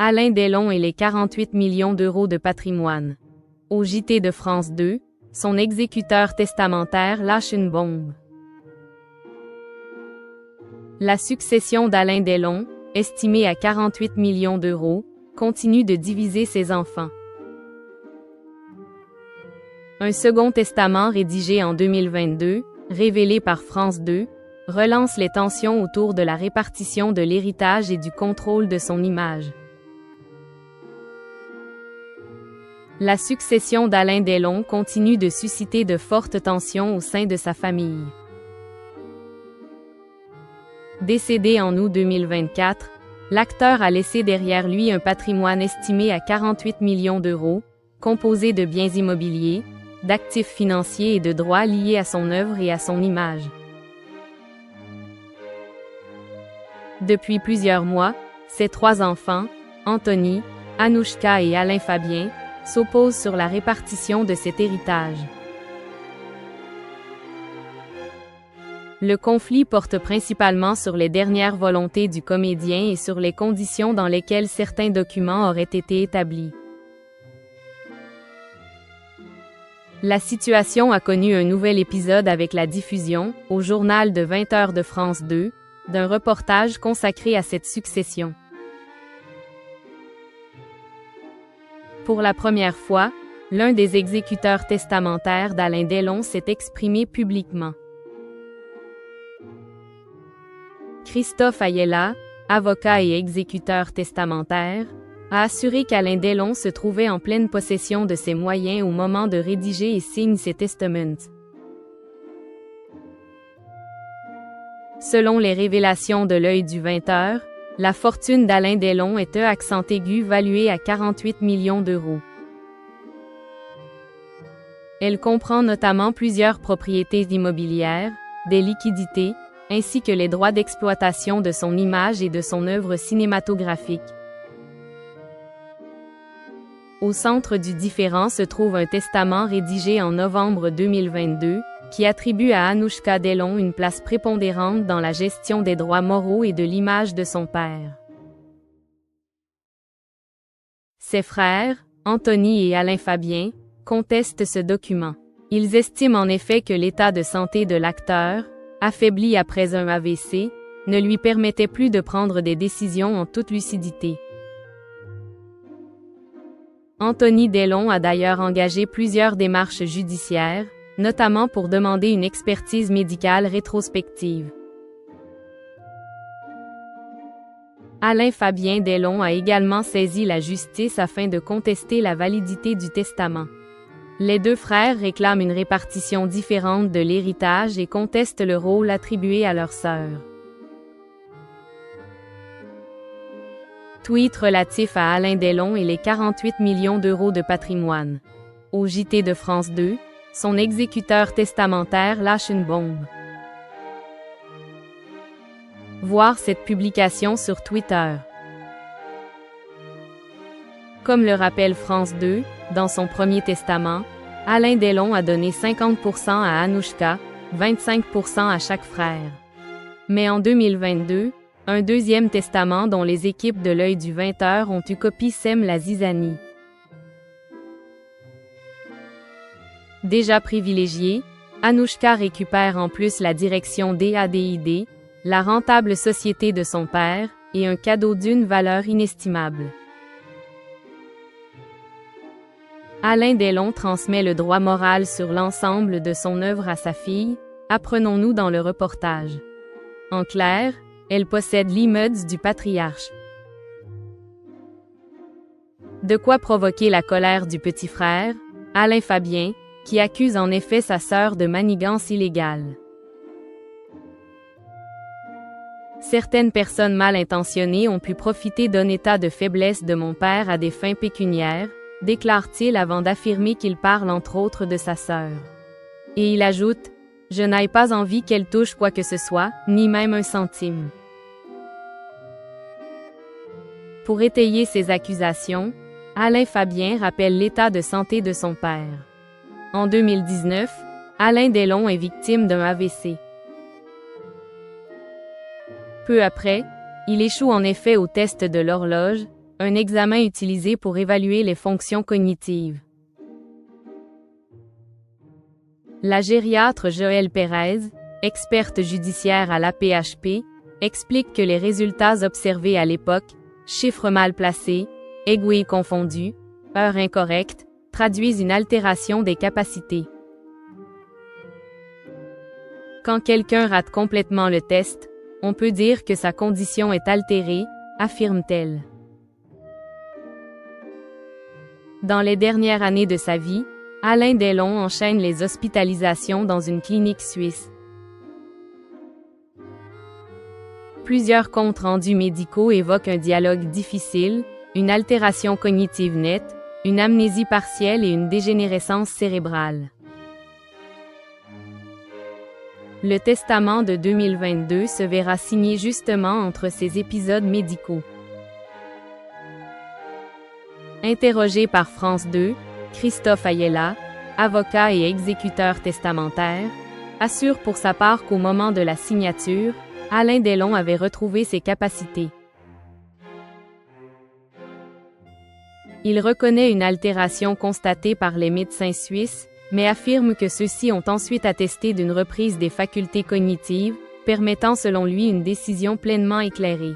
Alain Delon et les 48 millions d'euros de patrimoine. Au JT de France 2, son exécuteur testamentaire lâche une bombe. La succession d'Alain Delon, estimée à 48 millions d'euros, continue de diviser ses enfants. Un second testament rédigé en 2022, révélé par France 2, relance les tensions autour de la répartition de l'héritage et du contrôle de son image. La succession d'Alain Delon continue de susciter de fortes tensions au sein de sa famille. Décédé en août 2024, l'acteur a laissé derrière lui un patrimoine estimé à 48 millions d'euros, composé de biens immobiliers, d'actifs financiers et de droits liés à son œuvre et à son image. Depuis plusieurs mois, ses trois enfants, Anthony, Anouchka et Alain Fabien, s'opposent sur la répartition de cet héritage. Le conflit porte principalement sur les dernières volontés du comédien et sur les conditions dans lesquelles certains documents auraient été établis. La situation a connu un nouvel épisode avec la diffusion, au journal de 20h de France 2, d'un reportage consacré à cette succession. Pour la première fois, l'un des exécuteurs testamentaires d'Alain Delon s'est exprimé publiquement. Christophe Ayella, avocat et exécuteur testamentaire, a assuré qu'Alain Delon se trouvait en pleine possession de ses moyens au moment de rédiger et signe ses testaments. Selon les révélations de l'Œil du 20h, la fortune d'Alain Delon est accent aigu valuée à 48 millions d'euros. Elle comprend notamment plusieurs propriétés immobilières, des liquidités, ainsi que les droits d'exploitation de son image et de son œuvre cinématographique. Au centre du différend se trouve un testament rédigé en novembre 2022, qui attribue à Anouchka Delon une place prépondérante dans la gestion des droits moraux et de l'image de son père. Ses frères, Anthony et Alain Fabien, contestent ce document. Ils estiment en effet que l'état de santé de l'acteur, affaibli après un AVC, ne lui permettait plus de prendre des décisions en toute lucidité. Anthony Delon a d'ailleurs engagé plusieurs démarches judiciaires, notamment pour demander une expertise médicale rétrospective. Alain Fabien Delon a également saisi la justice afin de contester la validité du testament. Les deux frères réclament une répartition différente de l'héritage et contestent le rôle attribué à leur sœur. Tweet relatif à Alain Delon et les 48 millions d'euros de patrimoine. Au JT de France 2, son exécuteur testamentaire lâche une bombe. Voir cette publication sur Twitter. Comme le rappelle France 2, dans son premier testament, Alain Delon a donné 50% à Anouchka, 25% à chaque frère. Mais en 2022, un deuxième testament dont les équipes de l'Œil du 20h ont eu copie sème la zizanie. Déjà privilégiée, Anouchka récupère en plus la direction d'EADID, la rentable société de son père, et un cadeau d'une valeur inestimable. Alain Delon transmet le droit moral sur l'ensemble de son œuvre à sa fille, apprenons-nous dans le reportage. En clair, elle possède l'immeuble du patriarche. De quoi provoquer la colère du petit frère, Alain Fabien, qui accuse en effet sa sœur de manigance illégale. Certaines personnes mal intentionnées ont pu profiter d'un état de faiblesse de mon père à des fins pécuniaires, déclare-t-il avant d'affirmer qu'il parle entre autres de sa sœur. Et il ajoute « Je n'ai pas envie qu'elle touche quoi que ce soit, ni même un centime. » Pour étayer ces accusations, Alain Fabien rappelle l'état de santé de son père. En 2019, Alain Delon est victime d'un AVC. Peu après, il échoue en effet au test de l'horloge, un examen utilisé pour évaluer les fonctions cognitives. La gériatre Joëlle Pérez, experte judiciaire à l'APHP, explique que les résultats observés à l'époque, chiffres mal placés, aiguilles confondues, heures incorrectes, traduisent une altération des capacités. Quand quelqu'un rate complètement le test, on peut dire que sa condition est altérée, affirme-t-elle. Dans les dernières années de sa vie, Alain Delon enchaîne les hospitalisations dans une clinique suisse. Plusieurs comptes rendus médicaux évoquent un dialogue difficile, une altération cognitive nette, une amnésie partielle et une dégénérescence cérébrale. Le testament de 2022 se verra signé justement entre ces épisodes médicaux. Interrogé par France 2, Christophe Ayala, avocat et exécuteur testamentaire, assure pour sa part qu'au moment de la signature, Alain Delon avait retrouvé ses capacités. Il reconnaît une altération constatée par les médecins suisses, mais affirme que ceux-ci ont ensuite attesté d'une reprise des facultés cognitives, permettant selon lui une décision pleinement éclairée.